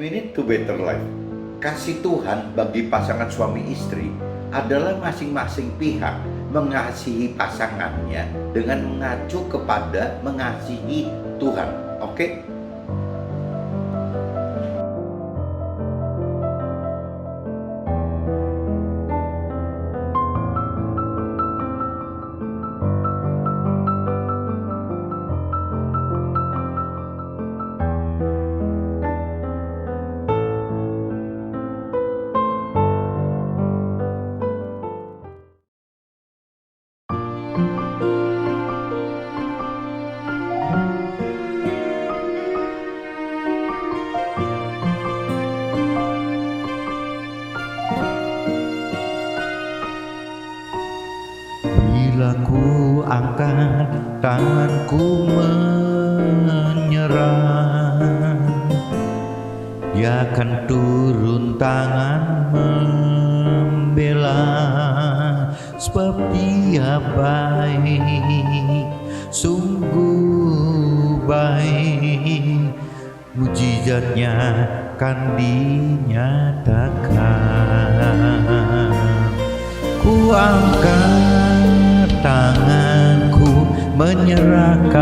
minute to better life. Kasih Tuhan bagi pasangan suami istri adalah masing-masing pihak mengasihi pasangannya dengan mengacu kepada mengasihi Tuhan. Oke? Bila ku angkat tanganku menyerah, Dia akan turun tangan membela. Sebab Dia baik, sungguh baik, mujizatnya kan dinyatakan. Ku angkat tanganku menyerahkan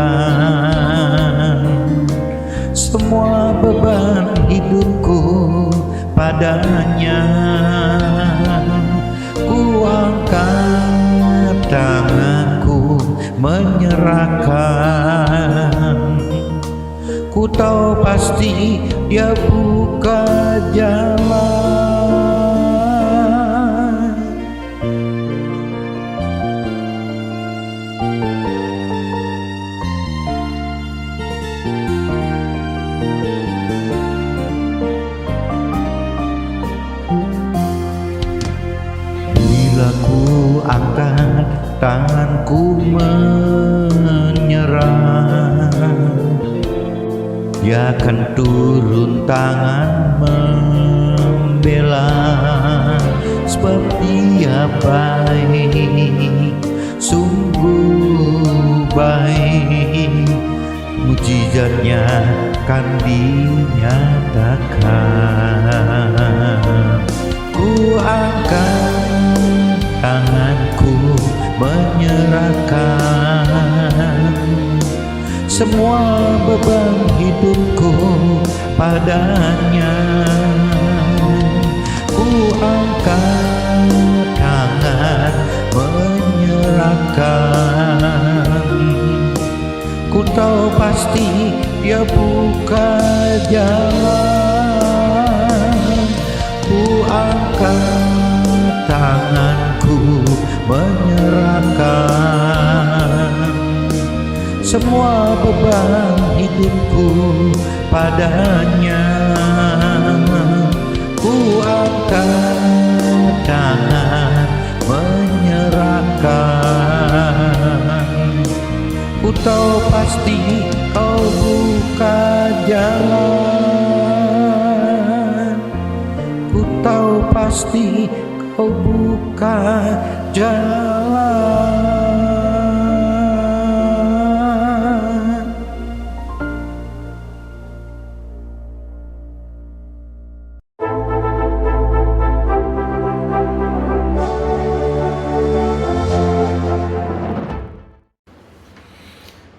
semua beban hidupku padanya. Ku angkat tanganku menyerahkan. Ku tahu pasti Dia buka jalan. Bila ku angkat tanganku menyerah, Dia akan turun tangan membela. Sebab Dia baik, sungguh baik, mujizatnya kan dinyatakan. Ku angkat tanganku menyerahkan semua beban hidupku padanya. Ku angkat tangan menyerahkan. Ku tahu pasti Dia buka jalan. Ku angkat tanganku menyerahkan semua beban hidupku padanya. Ku angkat tangan menyerahkan. Ku tahu pasti Kau buka jalan. Ku tahu pasti Kau buka jalan.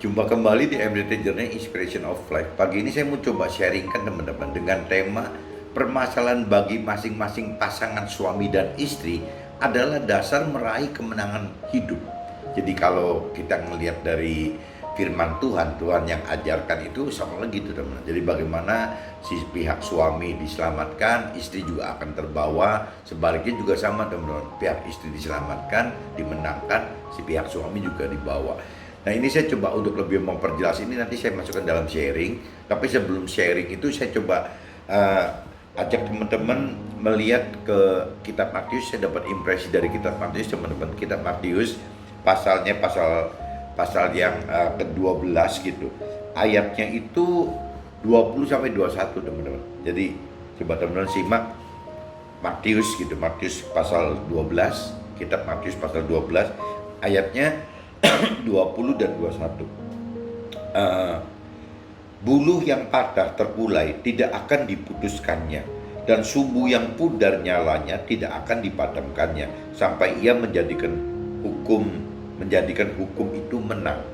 Jumpa kembali di Everyday Journey Inspiration of Life. Pagi ini saya mau coba sharingkan teman-teman dengan tema permasalahan bagi masing-masing pasangan suami dan istri adalah dasar meraih kemenangan hidup. Jadi kalau kita ngelihat dari firman Tuhan, Tuhan yang ajarkan itu sama lagi gitu teman-teman. Jadi bagaimana si pihak suami diselamatkan, istri juga akan terbawa. Sebaliknya juga sama teman-teman. Pihak istri diselamatkan, dimenangkan, si pihak suami juga dibawa. Nah ini saya coba untuk lebih memperjelas ini nanti saya masukkan dalam sharing. Tapi sebelum sharing itu saya coba ajak teman-teman melihat ke kitab Matius. Saya dapat impresi dari kitab Matius teman-teman. Kitab Matius pasalnya pasal yang ke-12 gitu. Ayatnya itu 20 sampai 21 teman-teman. Jadi coba teman-teman simak Matius gitu. Matius pasal 12, kitab Matius pasal 12 ayatnya 20 dan 21. Buluh yang patah terkulai tidak akan diputuskannya, dan sumbu yang pudar nyalanya tidak akan dipadamkannya, sampai ia menjadikan hukum itu menang.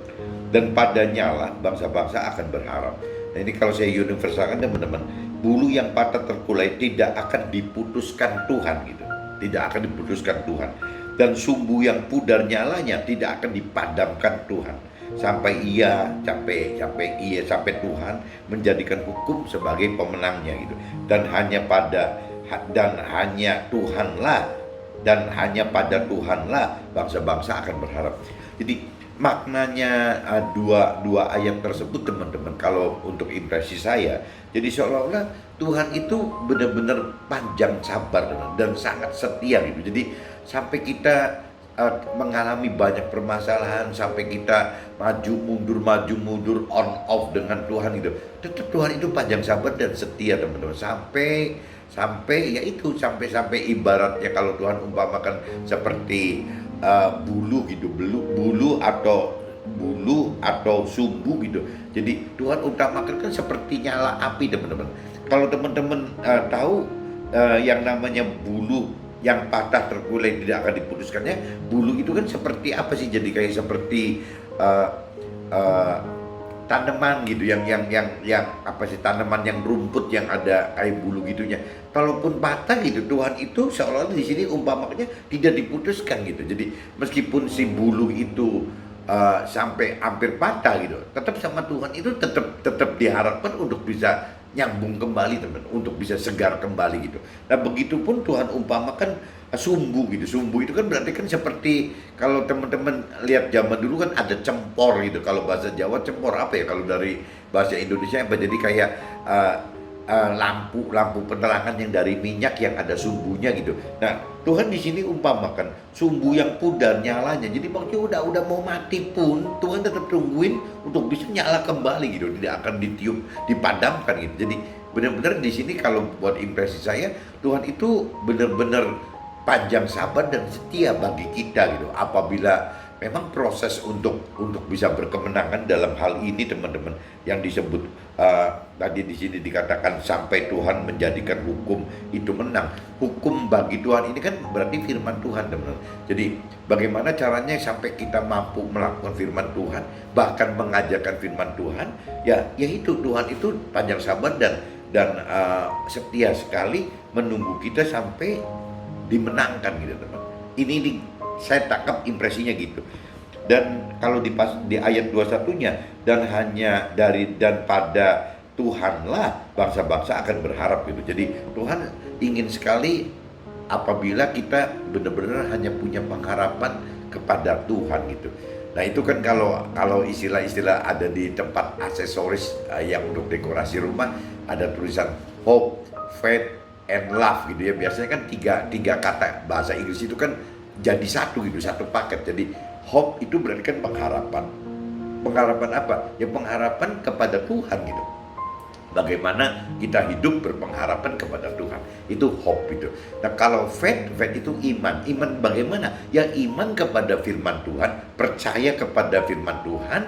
Dan padanya lah bangsa-bangsa akan berharap. Nah ini kalau saya universalkan teman-teman, bulu yang patah terkulai tidak akan diputuskan Tuhan gitu, tidak akan diputuskan Tuhan. Dan sumbu yang pudar nyalanya tidak akan dipadamkan Tuhan, sampai Tuhan menjadikan hukum sebagai pemenangnya gitu. Dan hanya pada Tuhanlah bangsa-bangsa akan berharap. Jadi maknanya dua ayat tersebut teman-teman, kalau untuk impresi saya, jadi seolah-olah Tuhan itu benar-benar panjang sabar dan sangat setia gitu. Jadi sampai kita mengalami banyak permasalahan, sampai kita maju mundur on off dengan Tuhan itu, tetap Tuhan itu panjang sabar dan setia teman-teman, sampai ibaratnya kalau Tuhan umpamakan seperti bulu gitu, bulu atau sumbu gitu. Jadi Tuhan utamakan kan seperti nyala api teman-teman. Kalau teman-teman tahu yang namanya bulu yang patah terkulai tidak akan diputuskannya, bulu itu kan seperti apa sih? Jadi kayak seperti tanaman gitu, yang apa sih, tanaman yang rumput yang ada kayak bulu gitunya. Kalaupun patah gitu, Tuhan itu seolah-olah di sini umpamanya tidak diputuskan gitu. Jadi meskipun si bulu itu sampai hampir patah gitu, tetap sama Tuhan itu tetap diharapkan untuk bisa nyambung kembali teman, untuk bisa segar kembali gitu. Nah begitupun Tuhan umpamakan sumbu gitu. Sumbu itu kan berarti kan seperti, kalau teman-teman lihat zaman dulu kan ada cempor gitu. Kalau bahasa Jawa cempor apa ya, kalau dari bahasa Indonesia apa, jadi kayak lampu penerangan yang dari minyak yang ada sumbunya gitu. Nah Tuhan di sini umpamakan sumbu yang pudar nyalanya, jadi maksudnya udah mau mati pun Tuhan tetap tungguin untuk bisa nyala kembali gitu, tidak akan ditiup, dipadamkan gitu. Jadi benar-benar di sini kalau buat impresi saya, Tuhan itu benar-benar panjang sabar dan setia bagi kita gitu. Apabila memang proses untuk bisa berkemenangan dalam hal ini teman-teman, yang disebut tadi di sini dikatakan sampai Tuhan menjadikan hukum itu menang. Hukum bagi Tuhan ini kan berarti firman Tuhan teman-teman. Jadi bagaimana caranya sampai kita mampu melakukan firman Tuhan, bahkan mengajarkan firman Tuhan, yaitu Tuhan itu panjang sabar dan setia sekali menunggu kita sampai dimenangkan gitu teman. Ini saya tangkap impresinya gitu. Dan kalau di ayat 21-nya, dan pada Tuhanlah bangsa-bangsa akan berharap gitu. Jadi Tuhan ingin sekali apabila kita benar-benar hanya punya pengharapan kepada Tuhan gitu. Nah itu kan kalau istilah-istilah ada di tempat aksesoris yang untuk dekorasi rumah, ada tulisan hope, faith, and love gitu ya. Biasanya kan tiga kata bahasa Inggris itu kan jadi satu gitu, satu paket. Jadi hope itu berarti kan pengharapan. Pengharapan apa? Ya pengharapan kepada Tuhan gitu. Bagaimana kita hidup berpengharapan kepada Tuhan, itu hope itu. Nah kalau faith itu iman. Iman bagaimana? Ya iman kepada firman Tuhan, percaya kepada firman Tuhan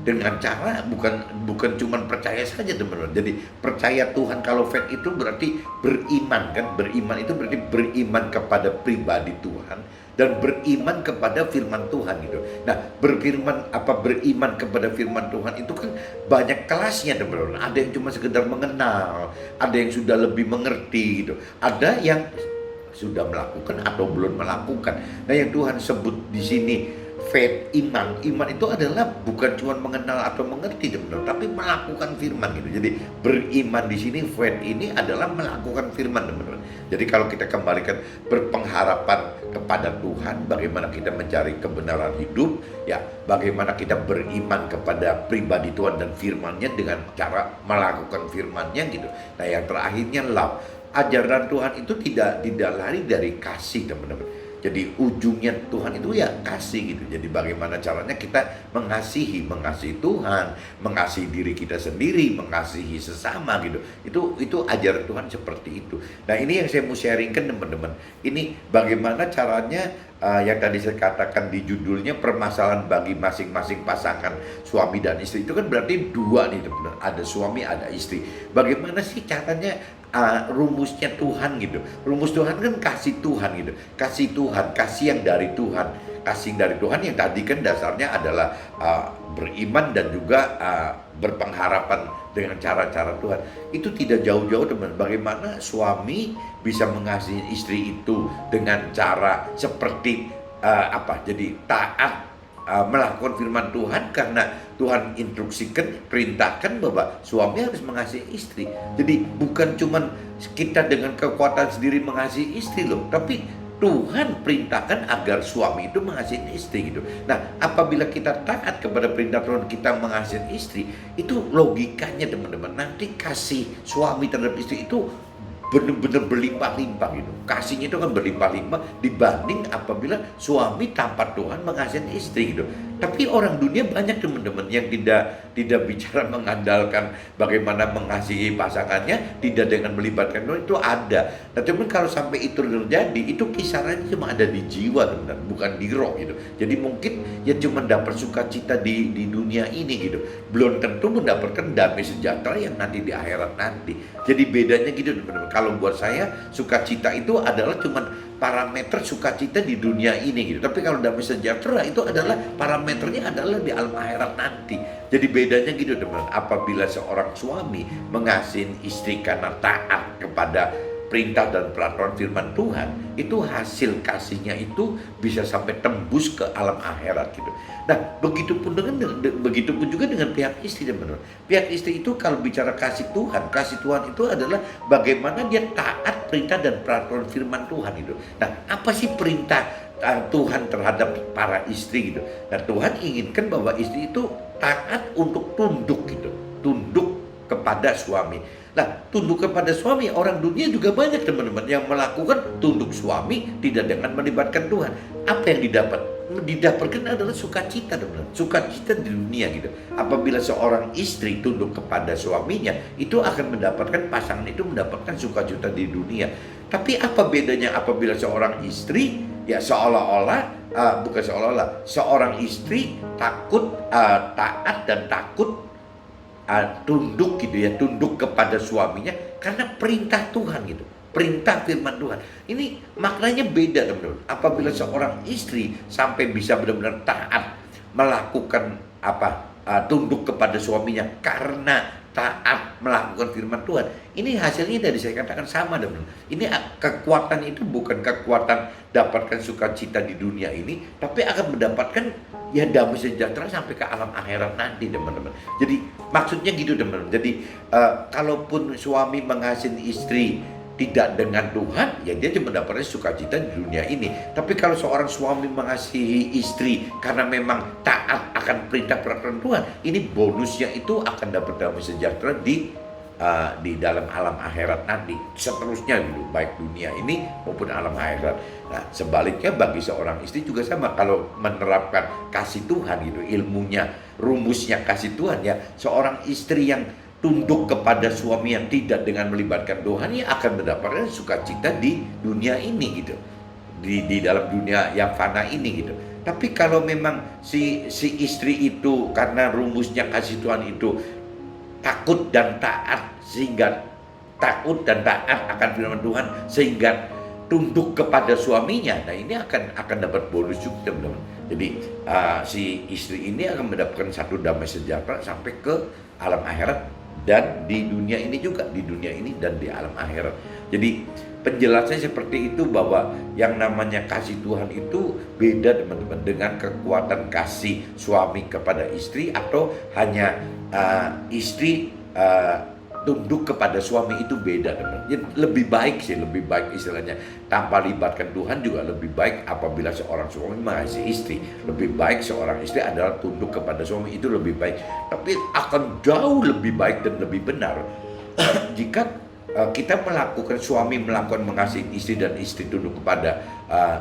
dengan cara bukan cuma percaya saja teman-teman. Jadi percaya Tuhan, kalau faith itu berarti beriman kan. Beriman itu berarti beriman kepada pribadi Tuhan dan beriman kepada firman Tuhan gitu. Nah, beriman kepada firman Tuhan itu kan banyak kelasnya teman-teman. Ada yang cuma sekedar mengenal, ada yang sudah lebih mengerti gitu, ada yang sudah melakukan atau belum melakukan. Nah, yang Tuhan sebut di sini faith, iman itu adalah bukan cuma mengenal atau mengerti teman-teman, tapi melakukan firman gitu. Jadi beriman di sini, faith ini adalah melakukan firman teman-teman. Jadi kalau kita kembalikan berpengharapan kepada Tuhan, bagaimana kita mencari kebenaran hidup, ya bagaimana kita beriman kepada pribadi Tuhan dan firman-Nya dengan cara melakukan firman-Nya gitu. Nah yang terakhirnya love. Ajaran Tuhan itu tidak lari dari kasih teman-teman. Jadi ujungnya Tuhan itu ya kasih gitu. Jadi bagaimana caranya kita mengasihi Tuhan, mengasihi diri kita sendiri, mengasihi sesama gitu. Itu ajaran Tuhan seperti itu. Nah, ini yang saya mau sharingkan teman-teman. Ini bagaimana caranya yang tadi saya katakan di judulnya, permasalahan bagi masing-masing pasangan suami dan istri. Itu kan berarti dua nih teman-teman. Ada suami, ada istri. Bagaimana sih caranya rumusnya Tuhan gitu. Rumus Tuhan kan kasih Tuhan gitu. Kasih Tuhan, kasih yang dari Tuhan. Kasih dari Tuhan yang tadi kan dasarnya adalah beriman dan juga berpengharapan dengan cara-cara Tuhan. Itu tidak jauh-jauh teman. Bagaimana suami bisa mengasihi istri itu dengan cara seperti jadi taat, melakukan firman Tuhan, karena Tuhan instruksikan, perintahkan bahwa suami harus mengasihi istri. Jadi bukan cuman kita dengan kekuatan sendiri mengasihi istri loh, tapi Tuhan perintahkan agar suami itu mengasihi istri gitu. Nah, apabila kita taat kepada perintah Tuhan, kita mengasihi istri, itu logikanya teman-teman, nanti kasih suami terhadap istri itu benar-benar berlimpah-limpah gitu. Kasihnya itu kan berlimpah-limpah dibanding apabila suami tanpa Tuhan mengasihi istri gitu. Tapi orang dunia banyak teman-teman yang tidak bicara mengandalkan bagaimana mengasihi pasangannya, tidak dengan melibatkan Tuhan, itu ada. Nah, teman, kalau sampai itu terjadi, itu kisarannya cuma ada di jiwa teman, bukan di roh gitu. Jadi mungkin ya cuma dapat sukacita di dunia ini gitu. Belum tentu mendapatkan damai sejahtera yang nanti di akhirat nanti. Jadi bedanya gitu teman-teman. Kalau buat saya, sukacita itu adalah cuma parameter sukacita di dunia ini gitu. Tapi kalau damai sejahtera itu adalah parameternya adalah di alam akhirat nanti. Jadi bedanya gitu teman. Apabila seorang suami mengasihi istri karena taat kepada perintah dan peraturan firman Tuhan, itu hasil kasihnya itu bisa sampai tembus ke alam akhirat gitu. Nah, begitupun juga dengan pihak istri teman-teman. Pihak istri itu kalau bicara kasih Tuhan itu adalah bagaimana dia taat perintah dan peraturan firman Tuhan itu. Nah, apa sih perintah Tuhan terhadap para istri gitu? Nah, Tuhan inginkan bahwa istri itu taat untuk tunduk gitu, tunduk kepada suami. Nah, tunduk kepada suami, orang dunia juga banyak teman-teman yang melakukan tunduk suami tidak dengan melibatkan Tuhan. Apa yang didapatkan adalah sukacita teman-teman, sukacita di dunia gitu. Apabila seorang istri tunduk kepada suaminya, itu akan mendapatkan, pasangan itu mendapatkan sukacita di dunia. Tapi apa bedanya apabila seorang istri ya seorang istri taat dan takut tunduk gitu ya, tunduk kepada suaminya karena perintah Tuhan gitu, perintah firman Tuhan. Ini maknanya beda teman-teman. Apabila seorang istri sampai bisa benar-benar taat melakukan tunduk kepada suaminya karena taat melakukan firman Tuhan, ini hasilnya dari saya katakan sama teman-teman. Ini kekuatan itu bukan kekuatan dapatkan sukacita di dunia ini, tapi akan mendapatkan ya damai sejahtera sampai ke alam akhirat nanti teman-teman. Jadi maksudnya gitu teman-teman. Jadi kalaupun suami mengasihi istri tidak dengan Tuhan, ya dia cuma mendapatkan sukacita di dunia ini. Tapi kalau seorang suami mengasihi istri karena memang taat akan perintah peraturan Tuhan, ini bonusnya itu akan dapat damai sejahtera di dalam alam akhirat nanti, seterusnya gitu, baik dunia ini maupun alam akhirat. Nah, sebaliknya bagi seorang istri juga sama. Kalau menerapkan kasih Tuhan gitu, ilmunya, rumusnya kasih Tuhan ya, seorang istri yang tunduk kepada suami yang tidak dengan melibatkan Tuhan, ya akan mendapatkan sukacita di dunia ini gitu, di dalam dunia yang fana ini gitu. Tapi kalau memang si istri itu karena rumusnya kasih Tuhan itu takut dan taat, sehingga takut dan taat akan firman Tuhan sehingga tunduk kepada suaminya, nah ini akan dapat bonus juga teman-teman. Jadi si istri ini akan mendapatkan satu damai sejahtera sampai ke alam akhirat, dan di dunia ini juga, di dunia ini dan di alam akhirat. Jadi penjelasannya seperti itu, bahwa yang namanya kasih Tuhan itu beda teman-teman dengan kekuatan kasih suami kepada istri, atau hanya istri tunduk kepada suami, itu beda teman. Lebih baik istilahnya tanpa libatkan Tuhan juga lebih baik apabila seorang suami mengasihi istri. Lebih baik seorang istri adalah tunduk kepada suami, itu lebih baik. Tapi akan jauh lebih baik dan lebih benar jika kita melakukan, suami melakukan mengasihi istri dan istri tunduk kepada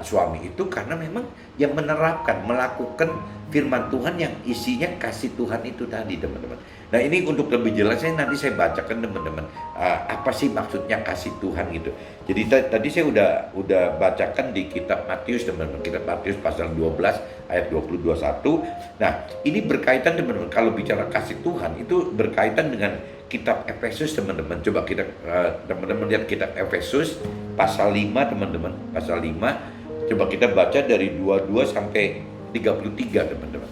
suami itu karena memang yang menerapkan, melakukan firman Tuhan yang isinya kasih Tuhan itu tadi, teman-teman. Nah, ini untuk lebih jelasnya nanti saya bacakan, teman-teman, apa sih maksudnya kasih Tuhan gitu. Jadi tadi saya udah bacakan di kitab Matius, teman-teman, kitab Matius pasal 12 ayat 20-21. Nah, ini berkaitan, teman-teman, kalau bicara kasih Tuhan itu berkaitan dengan kitab Efesus, teman-teman. Coba kita teman-teman lihat kitab Efesus pasal 5, teman-teman. Pasal 5. Coba kita baca dari 22 sampai 33, teman-teman.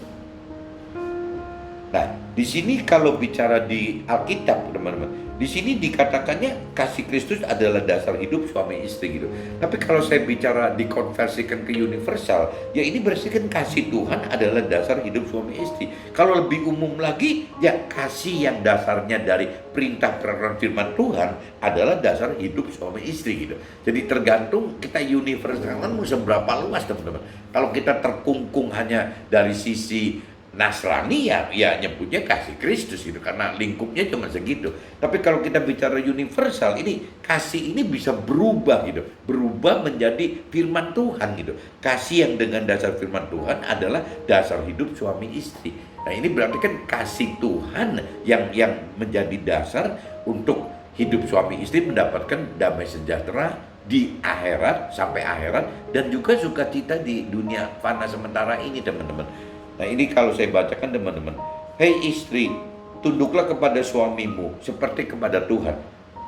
Nah, di sini kalau bicara di Alkitab, teman-teman, di sini dikatakannya kasih Kristus adalah dasar hidup suami istri gitu. Tapi kalau saya bicara dikonversikan ke universal, ya ini berarti kasih Tuhan adalah dasar hidup suami istri. Kalau lebih umum lagi, ya kasih yang dasarnya dari perintah peraturan firman Tuhan adalah dasar hidup suami istri gitu. Jadi tergantung kita universalkan mau seberapa luas, teman-teman. Kalau kita terkungkung hanya dari sisi Nasrani, ya nyebutnya kasih Kristus gitu, karena lingkupnya cuma segitu. Tapi kalau kita bicara universal, ini kasih ini bisa berubah gitu, berubah menjadi firman Tuhan gitu. Kasih yang dengan dasar firman Tuhan adalah dasar hidup suami istri. Nah, ini berarti kan kasih Tuhan yang menjadi dasar untuk hidup suami istri mendapatkan damai sejahtera di akhirat, sampai akhirat, dan juga sukacita di dunia fana sementara ini, teman-teman. Nah, ini kalau saya bacakan, teman-teman. Hei istri, tunduklah kepada suamimu seperti kepada Tuhan.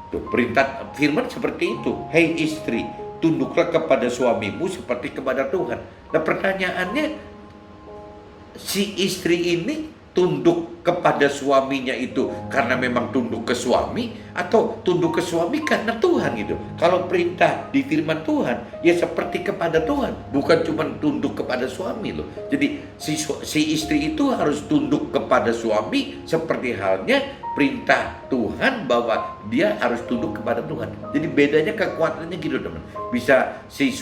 Tuh, perintah firman seperti itu. Hei istri, tunduklah kepada suamimu seperti kepada Tuhan. Nah, pertanyaannya, si istri ini tunduk kepada suaminya itu karena memang tunduk ke suami, atau tunduk ke suami karena Tuhan gitu. Kalau perintah di firman Tuhan ya seperti kepada Tuhan, bukan cuma tunduk kepada suami loh. Jadi si istri itu harus tunduk kepada suami seperti halnya perintah Tuhan bahwa dia harus tunduk kepada Tuhan. Jadi bedanya kekuatannya gitu, teman. Bisa si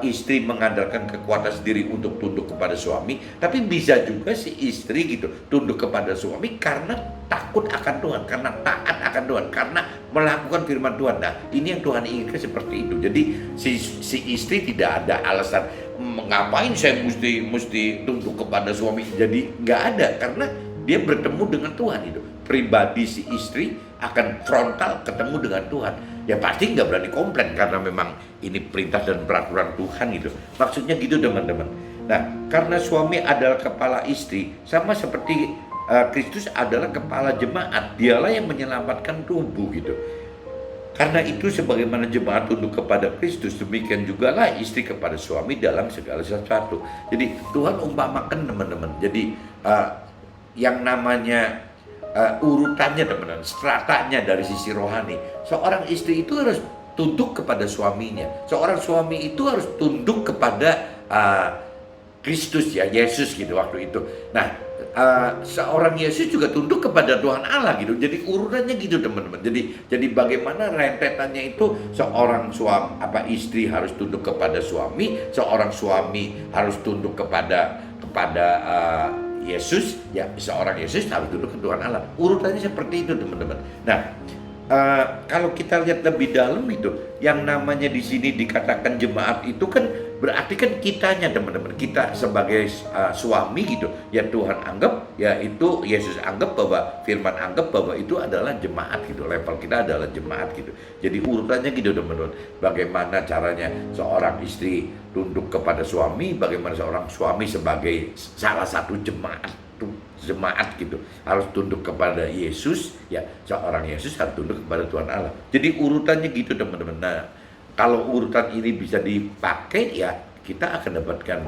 istri mengandalkan kekuatan sendiri untuk tunduk kepada suami, tapi bisa juga si istri gitu tunduk kepada suami karena takut akan Tuhan, karena taat akan Tuhan, karena melakukan firman Tuhan. Nah, ini yang Tuhan inginkan seperti itu. Jadi si istri tidak ada alasan ngapain saya mesti tunduk kepada suami. Jadi nggak ada, karena dia bertemu dengan Tuhan itu. Pribadi si istri akan frontal ketemu dengan Tuhan. Ya pasti nggak berani komplain karena memang ini perintah dan peraturan Tuhan gitu. Maksudnya gitu, teman-teman. Nah, karena suami adalah kepala istri, sama seperti Kristus adalah kepala jemaat, dialah yang menyelamatkan tubuh gitu. Karena itu sebagaimana jemaat tunduk kepada Kristus, demikian juga lah istri kepada suami dalam segala sesuatu. Jadi Tuhan umpamakan, teman-teman. Jadi yang namanya urutannya, teman-teman, stratanya dari sisi rohani, seorang istri itu harus tunduk kepada suaminya. Seorang suami itu harus tunduk kepada Kristus, ya Yesus gitu waktu itu. Nah, seorang Yesus juga tunduk kepada Tuhan Allah gitu. Jadi urutannya gitu, teman-teman. Jadi bagaimana rentetannya itu, seorang istri harus tunduk kepada suami, seorang suami harus tunduk kepada Yesus, ya seorang Yesus harus tunduk ke Tuhan Allah. Urutannya seperti itu, teman-teman. Nah, kalau kita lihat lebih dalam itu, yang namanya di sini dikatakan jemaat itu kan berarti kan kitanya, teman-teman. Kita sebagai suami gitu, ya Tuhan anggap, ya itu Yesus anggap bahwa firman anggap bahwa itu adalah jemaat gitu. Level kita adalah jemaat gitu. Jadi urutannya gitu, teman-teman. Bagaimana caranya seorang istri tunduk kepada suami, bagaimana seorang suami sebagai salah satu jemaat gitu harus tunduk kepada Yesus, ya seorang Yesus harus tunduk kepada Tuhan Allah. Jadi urutannya gitu, teman-teman. Nah, kalau urutan ini bisa dipakai, ya kita akan dapatkan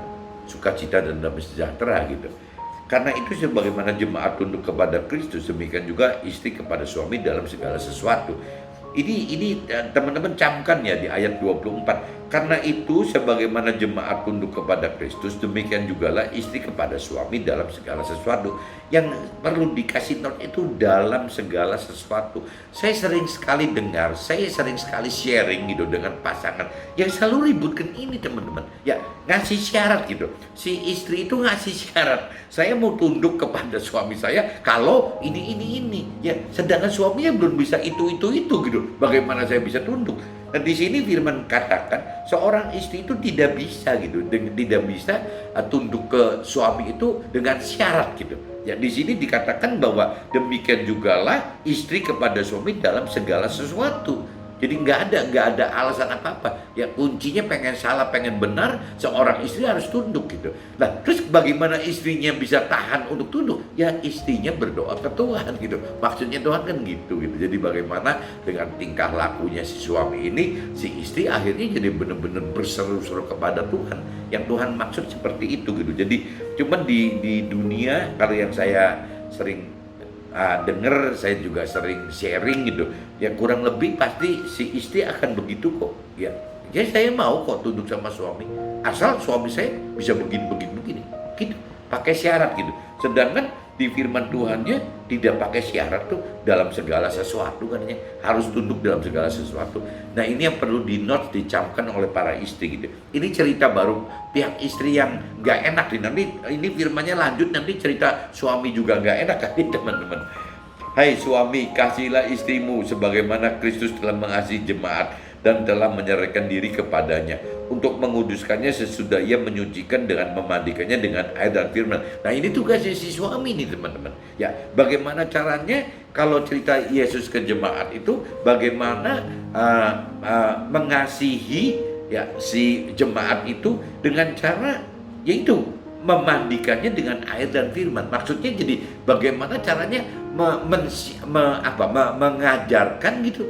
sukacita dan damai sejahtera gitu. Karena itu sebagaimana jemaat tunduk kepada Kristus, demikian juga istri kepada suami dalam segala sesuatu. Ini teman-teman camkan ya di ayat 24. Karena itu sebagaimana jemaat tunduk kepada Kristus, demikian jugalah istri kepada suami dalam segala sesuatu. Yang perlu dikasih note itu dalam segala sesuatu. Saya sering sekali dengar, saya sering sekali sharing gitu dengan pasangan yang selalu ributkan ini teman-teman. Ya, ngasih syarat gitu. Si istri itu ngasih syarat, saya mau tunduk kepada suami saya kalau ini. Ya, sedangkan suaminya belum bisa itu gitu. Bagaimana saya bisa tunduk? Nah, di sini firman katakan seorang istri itu tidak bisa gitu, tidak bisa tunduk ke suami itu dengan syarat gitu. Ya, di sini dikatakan bahwa demikian jugalah istri kepada suami dalam segala sesuatu. Jadi nggak ada alasan apa-apa. Ya, kuncinya pengen salah, pengen benar, seorang istri harus tunduk gitu. Nah, terus bagaimana istrinya bisa tahan untuk tunduk? Ya, istrinya berdoa ke Tuhan gitu. Maksudnya Tuhan kan gitu. Jadi bagaimana dengan tingkah lakunya si suami ini, si istri akhirnya jadi benar-benar berseru-seru kepada Tuhan. Yang Tuhan maksud seperti itu gitu. Jadi cuman di dunia, kalau yang saya sering dengar, saya juga sering sharing gitu, ya kurang lebih pasti si istri akan begitu kok. Ya saya mau kok tunduk sama suami, asal suami saya bisa begini gitu, pakai syarat gitu. Sedangkan di firman Tuhannya tidak pakai syarat tuh, dalam segala sesuatu kan, harus tunduk dalam segala sesuatu. Nah, ini yang perlu di note, dicamkan oleh para istri gitu. Ini cerita baru pihak istri yang nggak enak nih. Nanti ini firmannya lanjut, nanti cerita suami juga nggak enak kan teman-teman. Hai suami, kasihilah istrimu sebagaimana Kristus telah mengasihi jemaat dan telah menyerahkan diri kepadanya untuk menguduskannya sesudah ia menyucikan dengan memandikannya dengan air dan firman. Nah, ini tugasnya si suami nih teman-teman. Ya, bagaimana caranya kalau cerita Yesus ke jemaat itu, bagaimana mengasihi ya si jemaat itu dengan cara yaitu memandikannya dengan air dan firman. Maksudnya jadi bagaimana caranya mengajarkan gitu,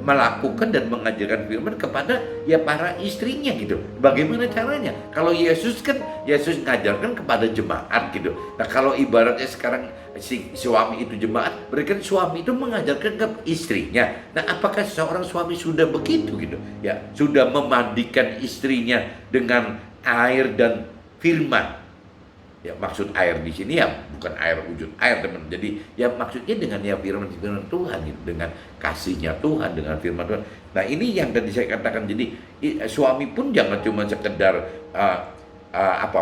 melakukan dan mengajarkan firman kepada ya para istrinya gitu. Bagaimana caranya? Kalau Yesus ngajarkan kepada jemaat gitu. Nah, kalau ibaratnya sekarang si suami itu jemaat, berarti suami itu mengajarkan ke istrinya. Nah, apakah seorang suami sudah begitu gitu? Ya, sudah memandikan istrinya dengan air dan firman. Ya, maksud air di sini ya bukan air wujud air teman. Jadi ya maksudnya dengan ya firman Tuhan gitu, dengan kasihnya Tuhan, dengan firman Tuhan. Nah, ini yang tadi saya katakan. Jadi suami pun jangan cuma sekedar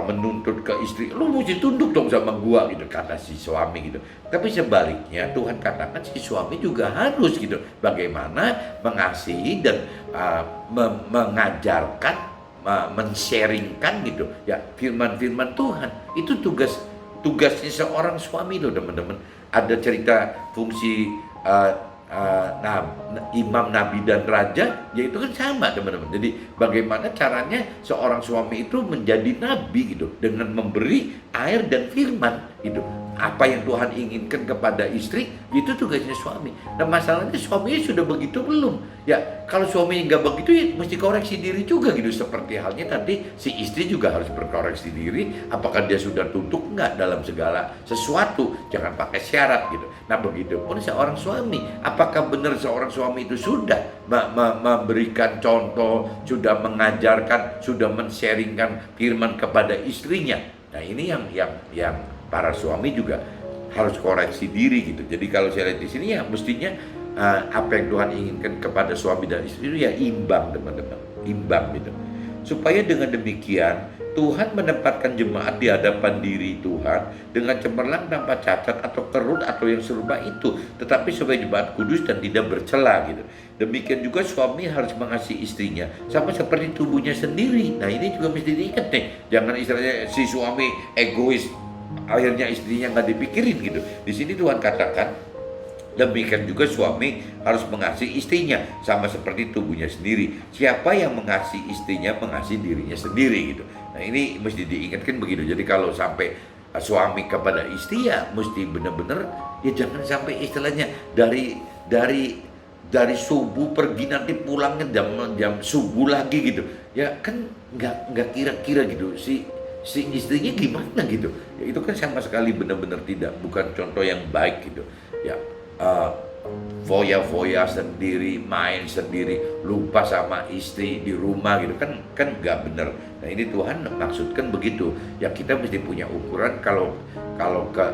menuntut ke istri, lu mesti tunduk dong sama gua gitu, kata si suami gitu. Tapi sebaliknya Tuhan katakan si suami juga harus gitu, bagaimana mengasihi dan mengajarkan, men-sharingkan gitu ya firman-firman Tuhan. Itu tugasnya seorang suami loh teman-teman. Ada cerita fungsi imam, nabi dan raja, ya itu kan sama teman-teman. Jadi bagaimana caranya seorang suami itu menjadi nabi gitu, dengan memberi air dan firman gitu. Apa yang Tuhan inginkan kepada istri, itu tugasnya suami. Nah, masalahnya suaminya sudah begitu belum? Ya, kalau suaminya nggak begitu, ya mesti koreksi diri juga gitu. Seperti halnya tadi, si istri juga harus berkoreksi diri. Apakah dia sudah tunduk nggak dalam segala sesuatu? Jangan pakai syarat gitu. Nah, begitu pun seorang suami. Apakah benar seorang suami itu sudah memberikan contoh, sudah mengajarkan, sudah men-sharingkan firman kepada istrinya? Nah, ini yang para suami juga harus koreksi diri gitu. Jadi kalau saya lihat di sini ya mestinya apa yang Tuhan inginkan kepada suami dan istri itu ya imbang teman-teman, imbang gitu. Supaya dengan demikian Tuhan menempatkan jemaat di hadapan diri Tuhan dengan cemerlang tanpa cacat atau kerut atau yang serupa itu, tetapi supaya jemaat kudus dan tidak bercela gitu. Demikian juga suami harus mengasihi istrinya sama seperti tubuhnya sendiri. Nah, ini juga mesti diingat nih, jangan istilahnya si suami egois, akhirnya istrinya nggak dipikirin gitu. Di sini Tuhan katakan demikian juga suami harus mengasihi istrinya sama seperti tubuhnya sendiri. Siapa yang mengasihi istrinya mengasihi dirinya sendiri gitu. Nah, ini mesti diingatkan begitu. Jadi kalau sampai suami kepada istri ya mesti benar-benar ya jangan sampai istilahnya dari subuh pergi nanti pulangnya jam subuh lagi gitu. Ya kan nggak kira-kira gitu si istrinya gimana gitu. Ya, itu kan sama sekali benar-benar bukan contoh yang baik gitu. Ya foya-foya sendiri, main sendiri, lupa sama istri di rumah gitu kan nggak bener. Nah ini Tuhan maksudkan begitu. Ya kita mesti punya ukuran kalau ke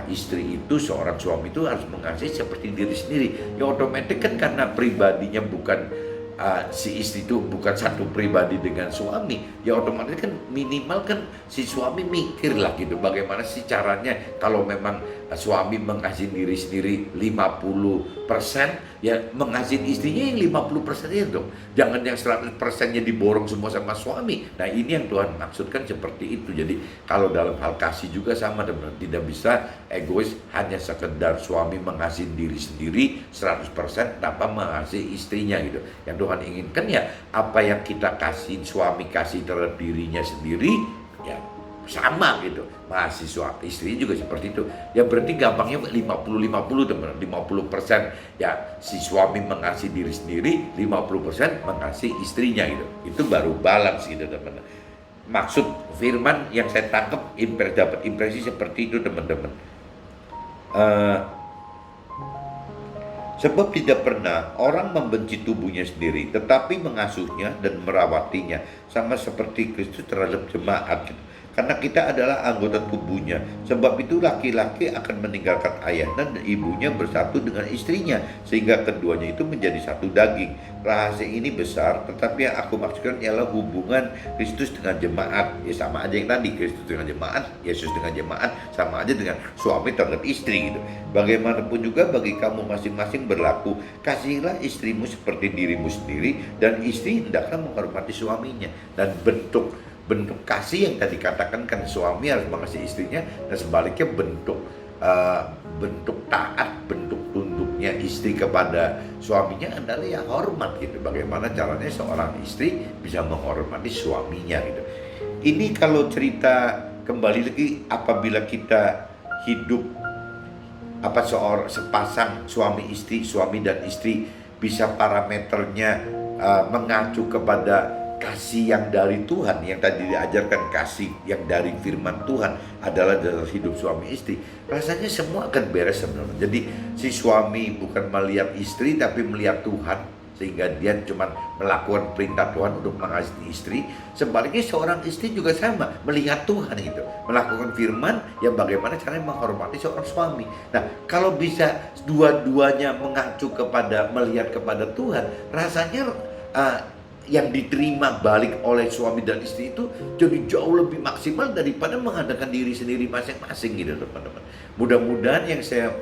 istri itu, seorang suami itu harus mengasihi seperti diri sendiri. Ya otomatis kan karena pribadinya bukan si istri itu bukan satu pribadi dengan suami, ya otomatis kan minimal kan si suami mikir lah gitu bagaimana sih caranya kalau memang suami mengasihi diri sendiri 50%, ya mengasihi istrinya yang 50% itu dong. Jangan yang 100%-nya diborong semua sama suami. Nah ini yang Tuhan maksudkan seperti itu. Jadi kalau dalam hal kasih juga sama, teman-teman. Tidak bisa egois hanya sekedar suami mengasihi diri sendiri 100% tanpa mengasihi istrinya gitu. Yang Tuhan inginkan ya apa yang kita kasih, suami kasih terhadap dirinya sendiri ya sama gitu. Mahasiswa istri juga seperti itu. Ya berarti gampangnya 50-50 teman, 50% ya si suami mengasihi diri sendiri, 50% mengasihi istrinya gitu. Itu baru balance gitu teman. Maksud firman yang saya tangkap dapat impresi seperti itu teman-teman. Sebab tidak pernah orang membenci tubuhnya sendiri, tetapi mengasuhnya dan merawatinya, sama seperti Kristus terhadap jemaat. Karena kita adalah anggota tubuhnya. Sebab itu laki-laki akan meninggalkan ayahnya dan ibunya bersatu dengan istrinya, sehingga keduanya itu menjadi satu daging. Rahasia ini besar, tetapi yang aku maksudkan ialah hubungan Kristus dengan jemaat. Ya sama aja yang tadi, Kristus dengan jemaat, Yesus dengan jemaat, sama aja dengan suami terhadap istri gitu. Bagaimanapun juga bagi kamu masing-masing berlaku, kasihilah istrimu seperti dirimu sendiri, dan istri hendaklah menghormati suaminya. Dan bentuk kasih yang tadi katakan kan suami harus mengasihi istrinya, dan sebaliknya bentuk taat, bentuk tunduknya istri kepada suaminya adalah ya hormat gitu. Bagaimana caranya seorang istri bisa menghormati suaminya gitu. Ini kalau cerita kembali lagi apabila kita hidup sepasang suami dan istri bisa parameternya mengacu kepada kasih yang dari Tuhan, yang tadi diajarkan kasih yang dari firman Tuhan adalah dalam hidup suami istri, rasanya semua akan beres sebenarnya. Jadi si suami bukan melihat istri tapi melihat Tuhan, sehingga dia cuma melakukan perintah Tuhan untuk mengasihi istri. Sebaliknya seorang istri juga sama, melihat Tuhan gitu, melakukan firman yang bagaimana caranya menghormati seorang suami. Nah kalau bisa dua-duanya mengacu kepada melihat kepada Tuhan, rasanya yang diterima balik oleh suami dan istri itu jadi jauh lebih maksimal daripada mengadakan diri sendiri masing-masing gitu teman-teman. Mudah-mudahan yang saya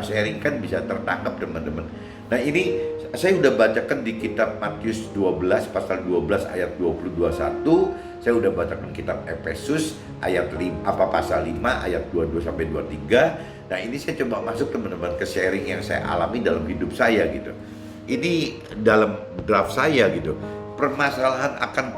sharingkan bisa tertangkap teman-teman. Nah ini saya udah bacakan di kitab Matius 12 pasal 12 ayat 20-21. Saya udah bacakan kitab Efesus ayat 5 pasal 5 ayat 22 sampai 23. Nah ini saya coba masuk teman-teman ke sharing yang saya alami dalam hidup saya gitu. Ini dalam draft saya gitu. Permasalahan akan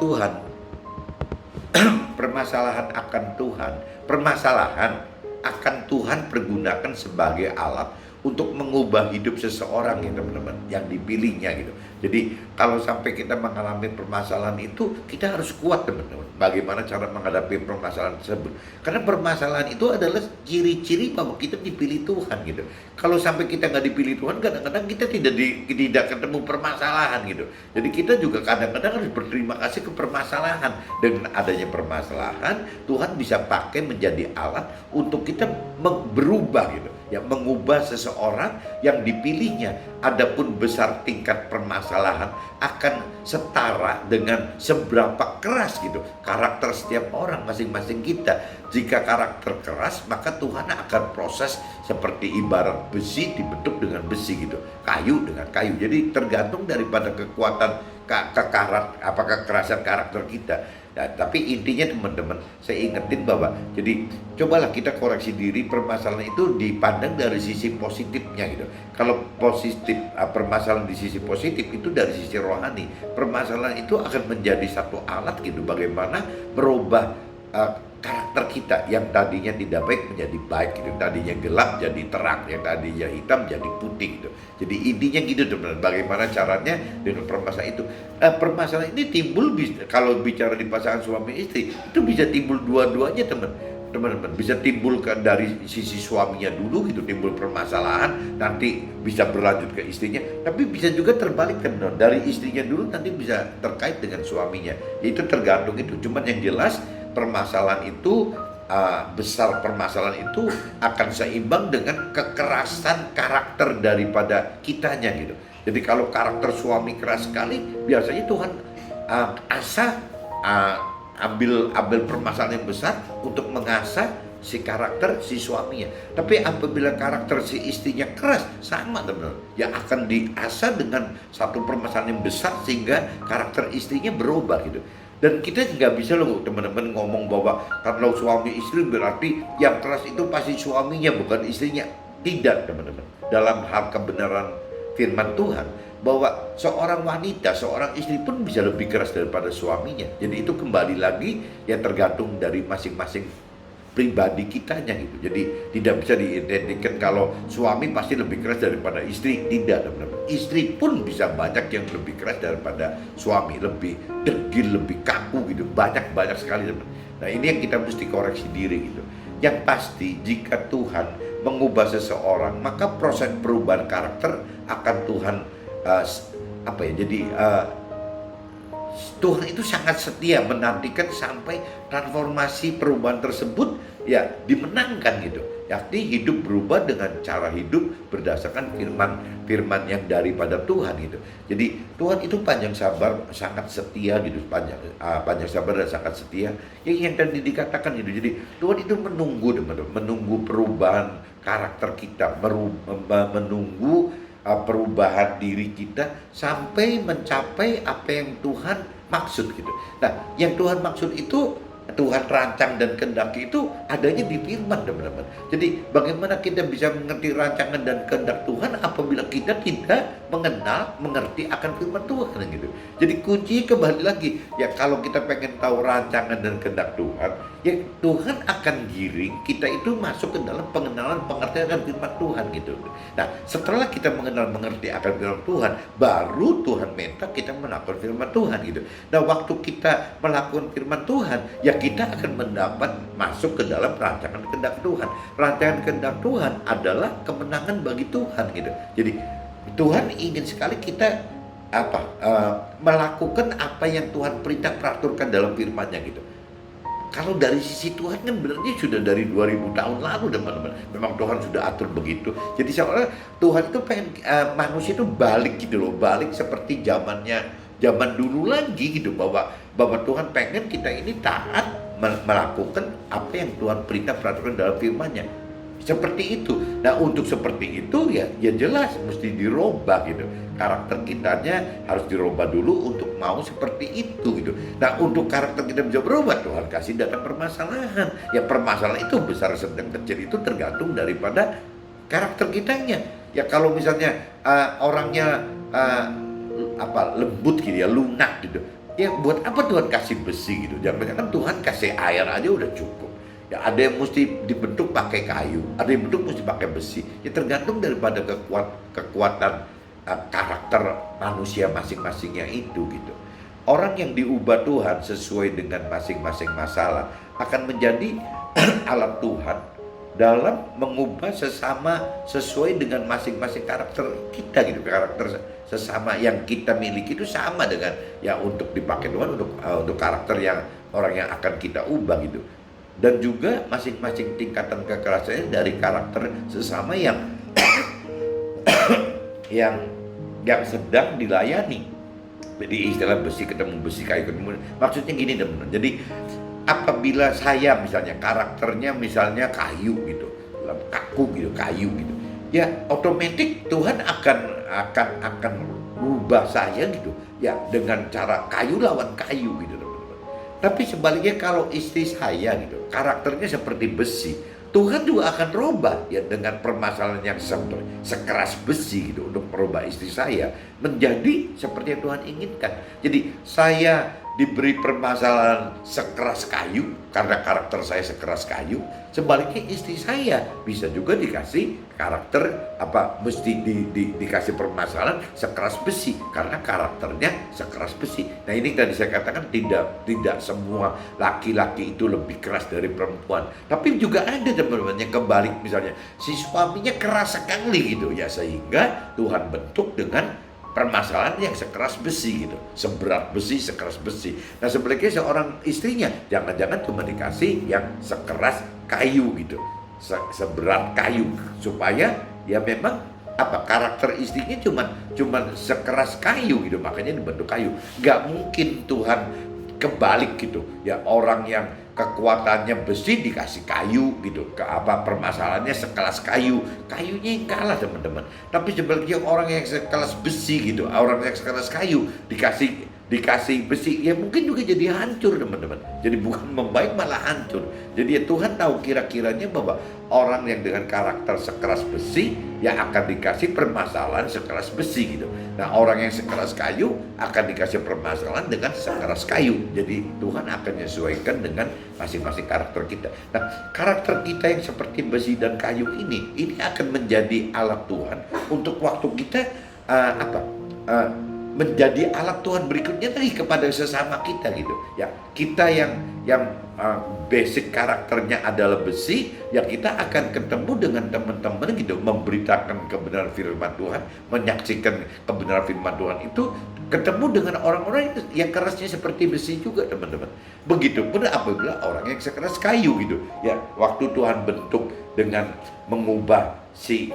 Tuhan pergunakan sebagai alat untuk mengubah hidup seseorang ya teman-teman yang dipilihnya gitu. Jadi kalau sampai kita mengalami permasalahan itu, kita harus kuat teman-teman. Bagaimana cara menghadapi permasalahan tersebut? Karena permasalahan itu adalah ciri-ciri bahwa kita dipilih Tuhan gitu. Kalau sampai kita nggak dipilih Tuhan, kadang-kadang kita tidak ketemu permasalahan gitu. Jadi kita juga kadang-kadang harus berterima kasih ke permasalahan. Dengan adanya permasalahan, Tuhan bisa pakai menjadi alat untuk kita berubah gitu. Ya, mengubah seseorang yang dipilihnya. Adapun besar tingkat permasalahan akan setara dengan seberapa keras gitu karakter setiap orang masing-masing kita. Jika karakter keras, maka Tuhan akan proses seperti ibarat besi dibentuk dengan besi gitu, kayu dengan kayu. Jadi tergantung daripada kekuatan kekerasan karakter kita. Nah, tapi intinya teman-teman, saya ingetin bahwa jadi cobalah kita koreksi diri. Permasalahan itu dipandang dari sisi positifnya gitu. Kalau positif permasalahan di sisi positif itu dari sisi rohani. Permasalahan itu akan menjadi satu alat gitu bagaimana merubah karakter kita yang tadinya tidak baik menjadi baik gitu. Tadinya gelap jadi terang, yang tadinya hitam jadi putih gitu. Jadi intinya gitu teman-teman, bagaimana caranya dengan permasalahan itu. Permasalahan ini timbul kalau bicara di pasangan suami istri itu bisa timbul dua-duanya teman. teman-teman, bisa timbul dari sisi suaminya dulu gitu, timbul permasalahan, nanti bisa berlanjut ke istrinya, tapi bisa juga terbalik teman-teman, dari istrinya dulu nanti bisa terkait dengan suaminya. Itu tergantung itu. Cuman yang jelas permasalahan itu besar, permasalahan itu akan seimbang dengan kekerasan karakter daripada kitanya gitu. Jadi kalau karakter suami keras sekali, biasanya Tuhan asah ambil permasalahan yang besar untuk mengasah si karakter si suaminya. Tapi apabila karakter si istrinya keras, sama teman-teman, ya akan diasah dengan satu permasalahan yang besar sehingga karakter istrinya berubah gitu. Dan kita nggak bisa loh teman-teman ngomong bahwa kalau suami istri berarti yang keras itu pasti suaminya bukan istrinya. Tidak teman-teman. Dalam hal kebenaran firman Tuhan, bahwa seorang wanita, seorang istri pun bisa lebih keras daripada suaminya. Jadi itu kembali lagi ya tergantung dari masing-masing pribadi kitanya gitu. Jadi tidak bisa diidentikan kalau suami pasti lebih keras daripada istri. Tidak teman-teman. Istri pun bisa banyak yang lebih keras daripada suami, lebih degil, lebih kaku gitu. Banyak sekali teman. Nah ini yang kita mesti koreksi diri gitu. Yang pasti jika Tuhan mengubah seseorang, maka proses perubahan karakter akan Tuhan Tuhan itu sangat setia menantikan sampai transformasi perubahan tersebut ya dimenangkan gitu. Yakni hidup berubah dengan cara hidup berdasarkan firman yang daripada Tuhan gitu. Jadi Tuhan itu panjang sabar, sangat setia gitu, panjang sabar dan sangat setia. Yang tadi dikatakan gitu. Jadi Tuhan itu menunggu perubahan karakter kita, menunggu perubahan diri kita sampai mencapai apa yang Tuhan maksud gitu. Nah, yang Tuhan maksud itu Tuhan rancang dan kehendaki itu adanya di firman teman-teman. Jadi bagaimana kita bisa mengerti rancangan dan kehendak Tuhan apabila kita tidak mengerti akan firman Tuhan gitu. Jadi kunci kembali lagi ya, kalau kita pengen tahu rancangan dan kehendak Tuhan, ya Tuhan akan giring kita itu masuk ke dalam pengenalan pengertian akan firman Tuhan gitu. Nah, setelah kita mengerti akan firman Tuhan, baru Tuhan minta kita melakukan firman Tuhan gitu. Nah, waktu kita melakukan firman Tuhan, ya kita akan mendapat masuk ke dalam rancangan kehendak Tuhan. Rancangan kehendak Tuhan adalah kemenangan bagi Tuhan gitu. Jadi Tuhan ingin sekali kita melakukan apa yang Tuhan perintah peraturkan dalam firman-Nya gitu. Kalau dari sisi Tuhan kan benernya sudah dari 2000 tahun lalu teman-teman. Memang Tuhan sudah atur begitu. Jadi seolah Tuhan itu pengen manusia itu balik gitu loh, balik seperti zaman dulu lagi gitu, bahwa Tuhan pengen kita ini taat melakukan apa yang Tuhan perintah peraturan dalam firman-Nya. Seperti itu. Nah, untuk seperti itu ya jelas mesti dirubah gitu. Karakter kitanya harus dirubah dulu untuk mau seperti itu gitu. Nah, untuk karakter kita bisa berubah, Tuhan kasih datang permasalahan. Ya permasalahan itu besar sedang kecil itu tergantung daripada karakter kitanya. Ya kalau misalnya orangnya lembut gitu ya, lunak gitu. Ya buat apa Tuhan kasih besi gitu? Jangan-jangan Tuhan kasih air aja udah cukup. Ya ada yang mesti dibentuk pakai kayu, ada yang bentuk mesti pakai besi. Ya tergantung daripada kekuatan karakter manusia masing-masingnya itu gitu. Orang yang diubah Tuhan sesuai dengan masing-masing masalah akan menjadi alat Tuhan dalam mengubah sesama sesuai dengan masing-masing karakter kita gitu. Karakter sesama yang kita miliki itu sama dengan ya untuk dipakai Tuhan untuk karakter yang orang yang akan kita ubah gitu. Dan juga masing-masing tingkatan kekerasannya dari karakter sesama yang yang sedang dilayani. Jadi istilah besi ketemu besi, kayu ketemu, maksudnya gini teman-teman. Jadi apabila saya misalnya karakternya misalnya kayu gitu, kaku gitu, kayu gitu, ya otomatis Tuhan akan rubah saya gitu ya dengan cara kayu lawan kayu gitu teman-teman. Tapi sebaliknya kalau istri saya gitu karakternya seperti besi, Tuhan juga akan rubah ya dengan permasalahan yang sekeras besi gitu untuk merubah istri saya menjadi seperti yang Tuhan inginkan. Jadi saya diberi permasalahan sekeras kayu karena karakter saya sekeras kayu, sebaliknya istri saya bisa juga dikasih karakter mesti dikasih permasalahan sekeras besi karena karakternya sekeras besi. Nah, ini tadi saya katakan tidak semua laki-laki itu lebih keras dari perempuan, tapi juga ada teman-teman yang kebalik, misalnya si suaminya keras sekali gitu ya, sehingga Tuhan bentuk dengan permasalahan yang sekeras besi gitu, seberat besi, sekeras besi. Nah, sebaliknya seorang istrinya jangan-jangan cuma dikasih yang sekeras kayu gitu, seberat kayu, supaya ya memang karakter istrinya cuman sekeras kayu gitu, makanya dibentuk kayu. Gak mungkin Tuhan kebalik gitu ya, orang yang kekuatannya besi dikasih kayu gitu, permasalahannya sekelas kayunya yang kalah teman-teman. Tapi sebaliknya orang yang sekelas besi gitu, orang yang sekelas kayu dikasih besi, ya mungkin juga jadi hancur teman-teman. Jadi bukan membaik malah hancur. Jadi ya Tuhan tahu kira-kiranya bahwa orang yang dengan karakter sekeras besi ya akan dikasih permasalahan sekeras besi gitu. Nah, orang yang sekeras kayu akan dikasih permasalahan dengan sekeras kayu. Jadi Tuhan akan menyesuaikan dengan masing-masing karakter kita. Nah, karakter kita yang seperti besi dan kayu ini akan menjadi alat Tuhan untuk waktu kita menjadi alat Tuhan berikutnya lagi kepada sesama kita gitu ya. Kita yang basic karakternya adalah besi, ya kita akan ketemu dengan teman-teman gitu, memberitakan kebenaran firman Tuhan, menyaksikan kebenaran firman Tuhan itu, ketemu dengan orang-orang yang kerasnya seperti besi juga teman-teman. Begitupun apabila orang yang sekeras kayu gitu ya, waktu Tuhan bentuk dengan mengubah si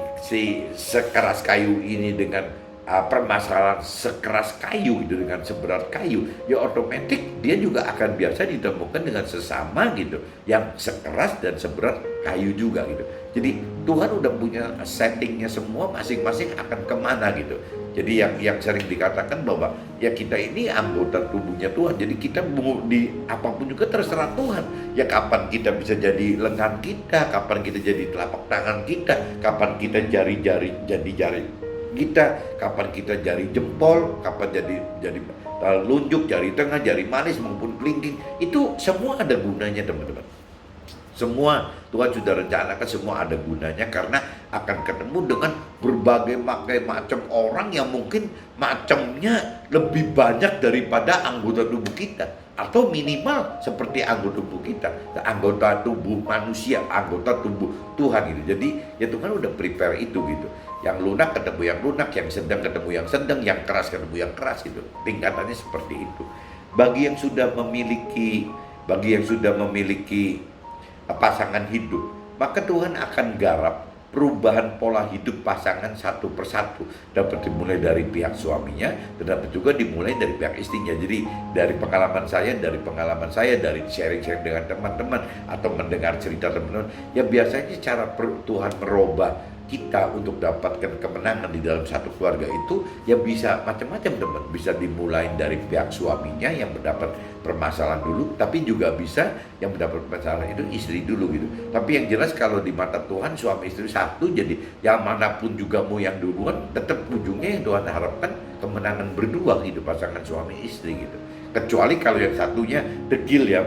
sekeras kayu ini dengan permasalahan sekeras kayu gitu, dengan seberat kayu, ya otomatis dia juga akan biasa ditemukan dengan sesama gitu yang sekeras dan seberat kayu juga gitu. Jadi Tuhan udah punya settingnya semua, masing-masing akan kemana gitu. Jadi yang sering dikatakan bahwa ya kita ini anggota tubuhnya Tuhan, jadi kita di apapun juga terserah Tuhan. Ya kapan kita bisa jadi lengan kita, kapan kita jadi telapak tangan kita, kapan kita jari-jari jadi jari kita, kapan kita jari jempol, kapan jadi telunjuk, jari tengah, jari manis maupun kelingking, itu semua ada gunanya teman-teman. Semua Tuhan sudah rencanakan, semua ada gunanya, karena akan ketemu dengan berbagai macam orang yang mungkin macamnya lebih banyak daripada anggota tubuh kita, atau minimal seperti anggota tubuh kita, anggota tubuh manusia, anggota tubuh Tuhan gitu. Jadi ya Tuhan udah prepare itu gitu. Yang lunak ketemu yang lunak, yang sedang ketemu yang sedang, yang keras ketemu yang keras gitu. Tingkatannya seperti itu. Bagi yang sudah memiliki pasangan hidup, maka Tuhan akan garap perubahan pola hidup pasangan satu persatu. Dapat dimulai dari pihak suaminya, dan dapat juga dimulai dari pihak istrinya. Jadi dari pengalaman saya, dari sharing-sharing dengan teman-teman atau mendengar cerita teman-teman, ya biasanya cara Tuhan merubah kita untuk dapatkan kemenangan di dalam satu keluarga itu ya bisa macam-macam teman. Bisa dimulai dari pihak suaminya yang mendapat permasalahan dulu, tapi juga bisa yang mendapat permasalahan itu istri dulu gitu. Tapi yang jelas kalau di mata Tuhan suami istri satu, jadi yang manapun juga mau yang duluan, tetap ujungnya yang Tuhan harapkan kemenangan berdua gitu, pasangan suami istri gitu. Kecuali kalau yang satunya degil ya,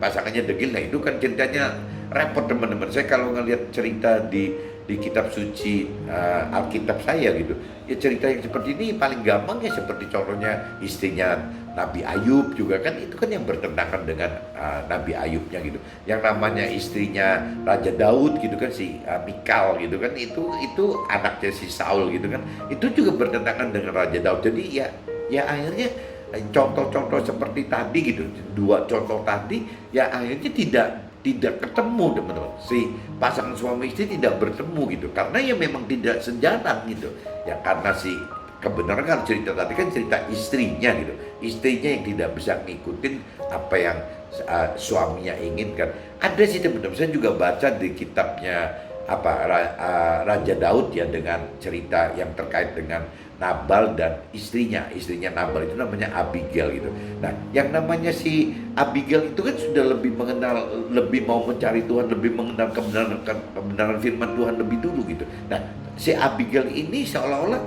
pasangannya degil, nah itu kan ceritanya repot teman-teman. Saya kalau ngelihat cerita di kitab suci Alkitab saya gitu, ya cerita yang seperti ini paling gampang ya seperti contohnya istrinya Nabi Ayub juga kan, itu kan yang bertentangan dengan Nabi Ayubnya gitu. Yang namanya istrinya Raja Daud gitu kan, si Mikal gitu kan, itu anaknya si Saul gitu kan, itu juga bertentangan dengan Raja Daud. Jadi ya akhirnya contoh-contoh seperti tadi gitu, dua contoh tadi ya akhirnya tidak ketemu teman-teman. Si pasangan suami istri tidak bertemu gitu, karena ya memang tidak sejalan gitu ya, karena si kebenaran kan cerita tadi kan cerita istrinya gitu, istrinya yang tidak bisa ngikutin apa yang suaminya inginkan. Ada sih teman-teman, saya juga baca di kitabnya Raja Daud ya, dengan cerita yang terkait dengan Nabal dan istrinya Nabal itu namanya Abigail gitu. Nah, yang namanya si Abigail itu kan sudah lebih mengenal, lebih mau mencari Tuhan, lebih mengenal kebenaran firman Tuhan lebih dulu gitu. Nah, si Abigail ini seolah-olah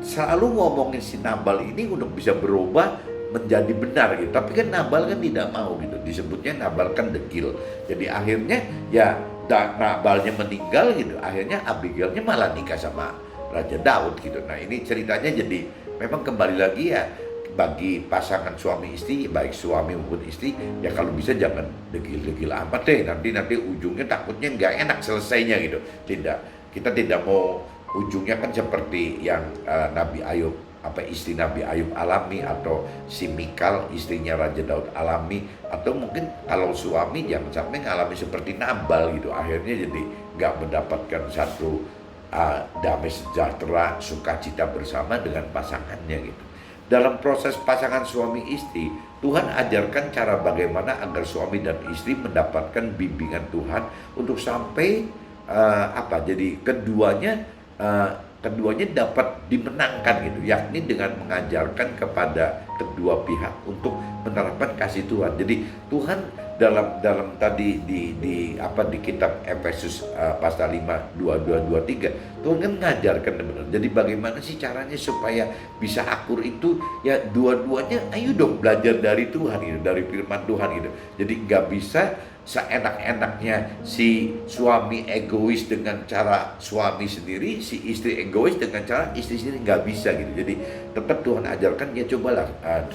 selalu ngomongin si Nabal ini untuk bisa berubah menjadi benar gitu. Tapi kan Nabal kan tidak mau gitu, disebutnya Nabal kan degil. Jadi akhirnya ya Nabalnya meninggal gitu, akhirnya Abigailnya malah nikah sama Raja Daud gitu. Nah ini ceritanya jadi memang kembali lagi ya, bagi pasangan suami istri, baik suami maupun istri, ya kalau bisa jangan degil-degil amat deh, nanti ujungnya takutnya nggak enak selesainya gitu. Tidak, kita tidak mau ujungnya kan seperti yang Nabi Ayub, istri Nabi Ayub alami, atau si Mikal istrinya Raja Daud alami, atau mungkin kalau suami jangan sampai ngalami seperti Nabal gitu, akhirnya jadi nggak mendapatkan satu damai sejahtera, sukacita bersama dengan pasangannya gitu. Dalam proses pasangan suami istri, Tuhan ajarkan cara bagaimana agar suami dan istri mendapatkan bimbingan Tuhan untuk sampai jadi keduanya dapat dimenangkan gitu, yakni dengan mengajarkan kepada kedua pihak untuk menerapkan kasih Tuhan. Jadi Tuhan dalam tadi di kitab Efesus pasal 5 22-23, Tuhan kan mengajarkan benar. Jadi bagaimana sih caranya supaya bisa akur itu, ya dua-duanya ayo dong belajar dari Tuhan gitu, dari firman Tuhan gitu. Jadi nggak bisa seenak-enaknya si suami egois dengan cara suami sendiri, si istri egois dengan cara istri sendiri, nggak bisa gitu. Jadi tetap Tuhan ajarkan, ya cobalah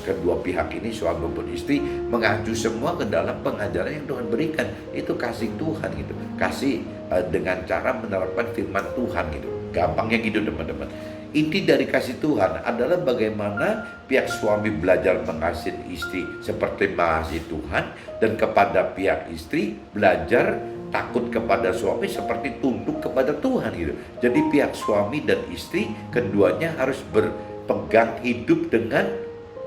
kedua pihak ini, suami maupun istri, mengacu semua ke dalam pengajaran yang Tuhan berikan. Itu kasih Tuhan gitu, kasih dengan cara menerapkan firman Tuhan gitu. Gampangnya gitu teman-teman. Inti dari kasih Tuhan adalah bagaimana pihak suami belajar mengasihi istri seperti mengasihi Tuhan, dan kepada pihak istri belajar takut kepada suami seperti tunduk kepada Tuhan gitu. Jadi pihak suami dan istri keduanya harus berpegang hidup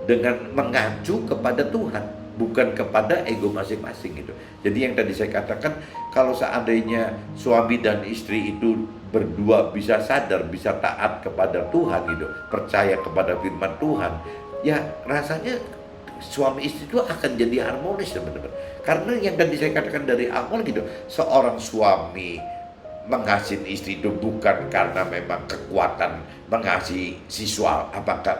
dengan mengacu kepada Tuhan, bukan kepada ego masing-masing gitu. Jadi yang tadi saya katakan, kalau seandainya suami dan istri itu berdua bisa sadar, bisa taat kepada Tuhan gitu, percaya kepada firman Tuhan, ya rasanya suami istri itu akan jadi harmonis teman-teman. Karena yang tadi saya katakan dari awal gitu, seorang suami mengasihi istri itu bukan karena memang kekuatan mengasihi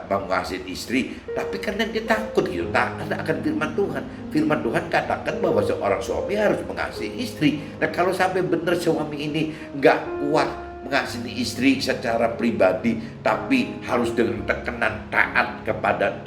mengasihi istri, tapi karena dia takut gitu, taat akan firman Tuhan. Firman Tuhan katakan bahwa seorang suami harus mengasihi istri. Nah kalau sampai benar suami ini nggak kuat mengasihi istri secara pribadi, tapi harus dengan tekanan taat dan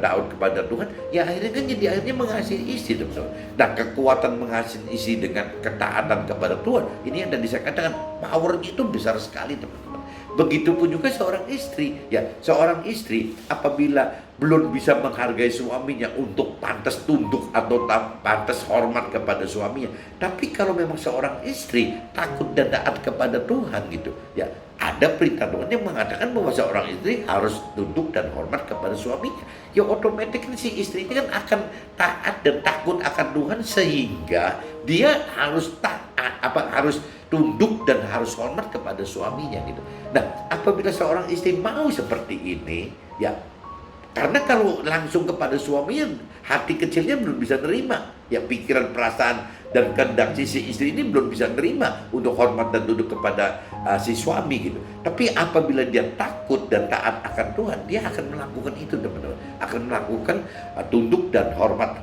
taat kepada Tuhan, ya akhirnya mengasihi istri teman-teman. Nah kekuatan mengasihi istri dengan ketaatan kepada Tuhan, ini yang tadi saya katakan, powernya itu besar sekali teman-teman. Begitupun juga seorang istri, ya seorang istri apabila belum bisa menghargai suaminya untuk pantas tunduk atau pantas hormat kepada suaminya, tapi kalau memang seorang istri takut dan taat kepada Tuhan gitu, ya ada perintah Tuhan yang mengatakan bahwa seorang istri harus tunduk dan hormat kepada suaminya, ya otomatis si istri ini kan akan taat dan takut akan Tuhan, sehingga dia harus harus tunduk dan harus hormat kepada suaminya gitu. Nah, apabila seorang istri mau seperti ini, ya karena kalau langsung kepada suaminya, hati kecilnya belum bisa nerima, ya pikiran, perasaan dan kehendak si istri ini belum bisa nerima untuk hormat dan tunduk kepada si suami gitu. Tapi apabila dia takut dan taat akan Tuhan, dia akan melakukan itu teman-teman, akan melakukan tunduk dan hormat,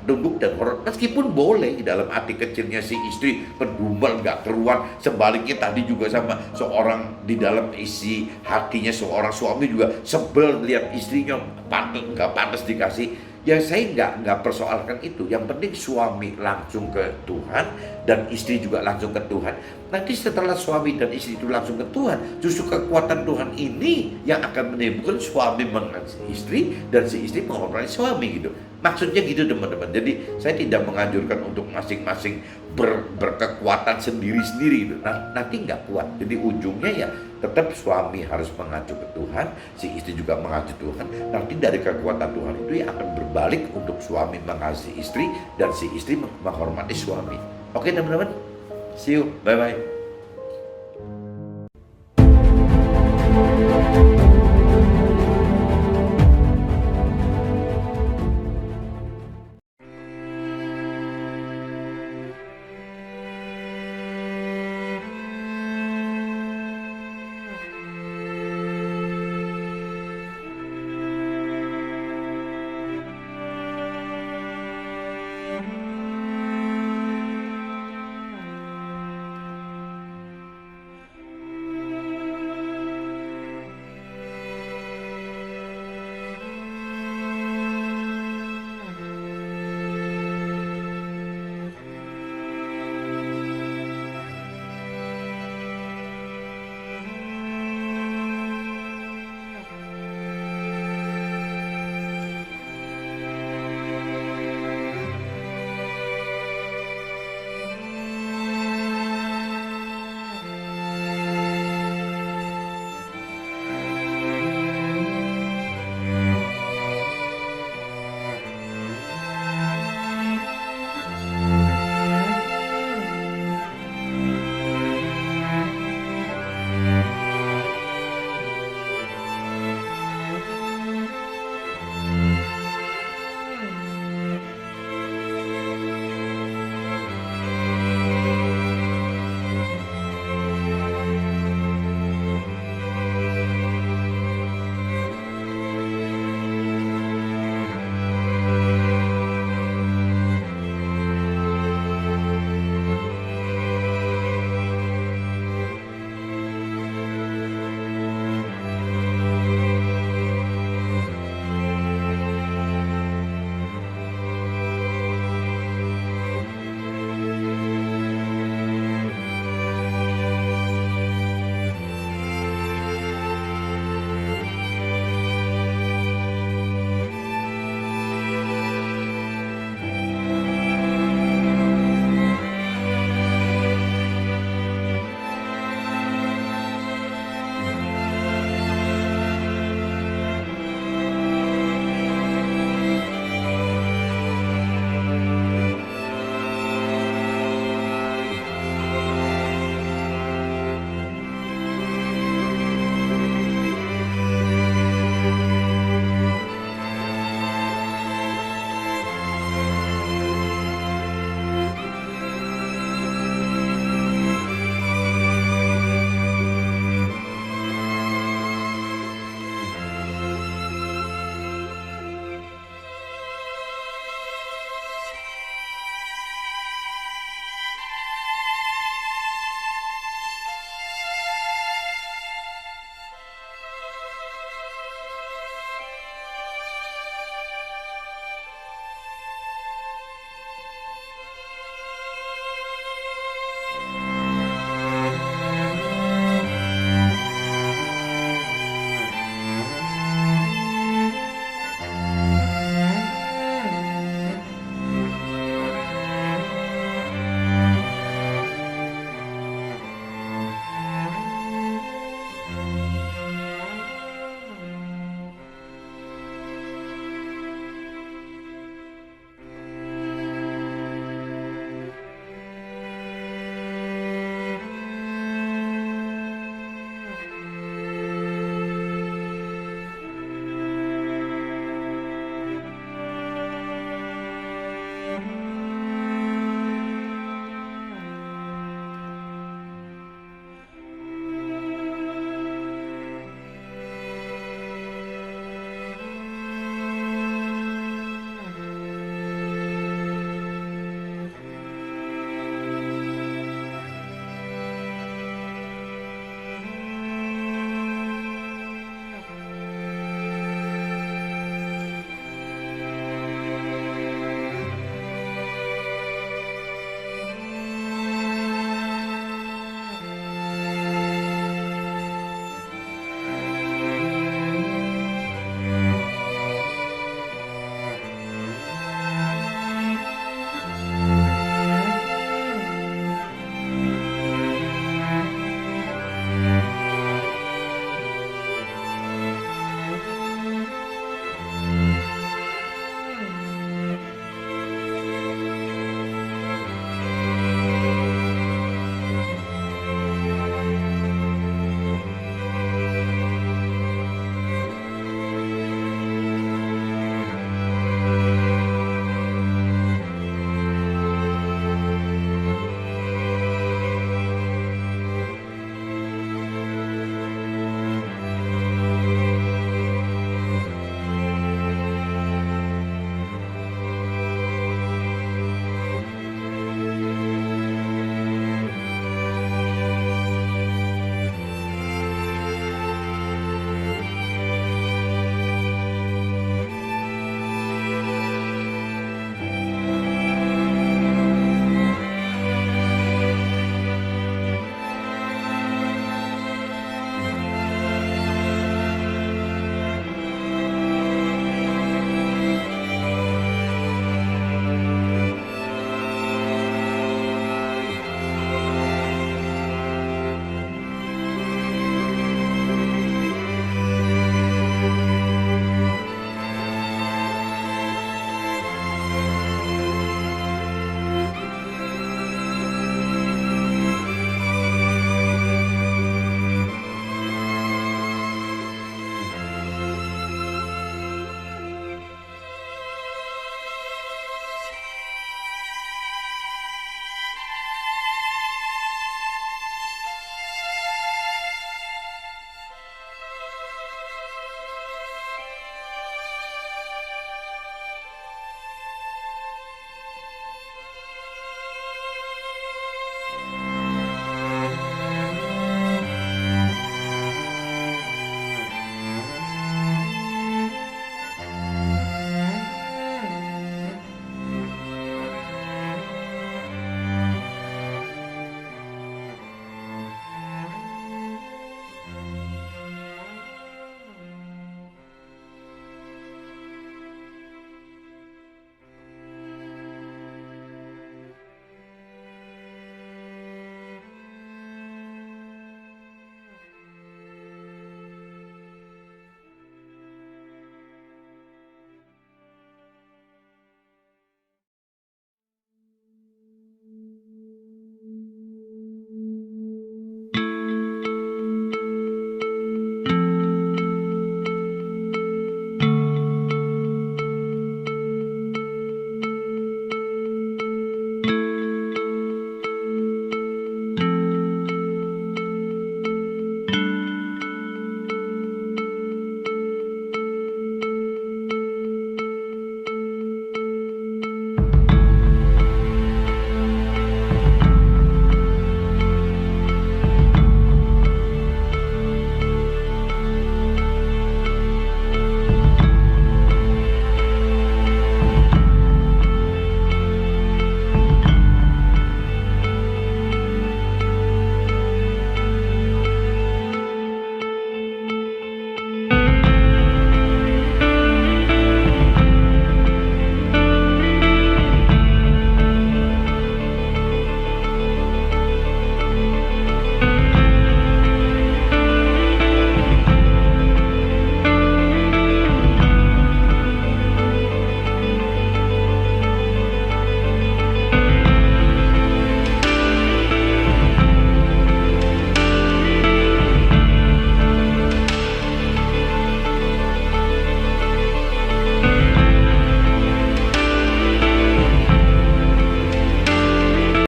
meskipun boleh dalam hati kecilnya si istri pendumel nggak keruan. Sebaliknya tadi juga sama, seorang di dalam isi hatinya seorang suami juga sebel lihat istrinya nggak pantas dikasih. Ya saya nggak persoalkan itu. Yang penting suami langsung ke Tuhan dan istri juga langsung ke Tuhan. Nanti setelah suami dan istri itu langsung ke Tuhan, justru kekuatan Tuhan ini yang akan menimbulkan suami mengasihi istri dan si istri menghormati suami gitu. Maksudnya gitu teman-teman. Jadi saya tidak menganjurkan untuk masing-masing berkekuatan sendiri-sendiri gitu. Nanti nggak kuat. Jadi ujungnya ya tetap suami harus mengacu ke Tuhan, si istri juga mengacu Tuhan. Nanti dari kekuatan Tuhan itu ya akan berbalik untuk suami mengasihi istri dan si istri menghormati suami. Oke teman-teman, see you, bye-bye.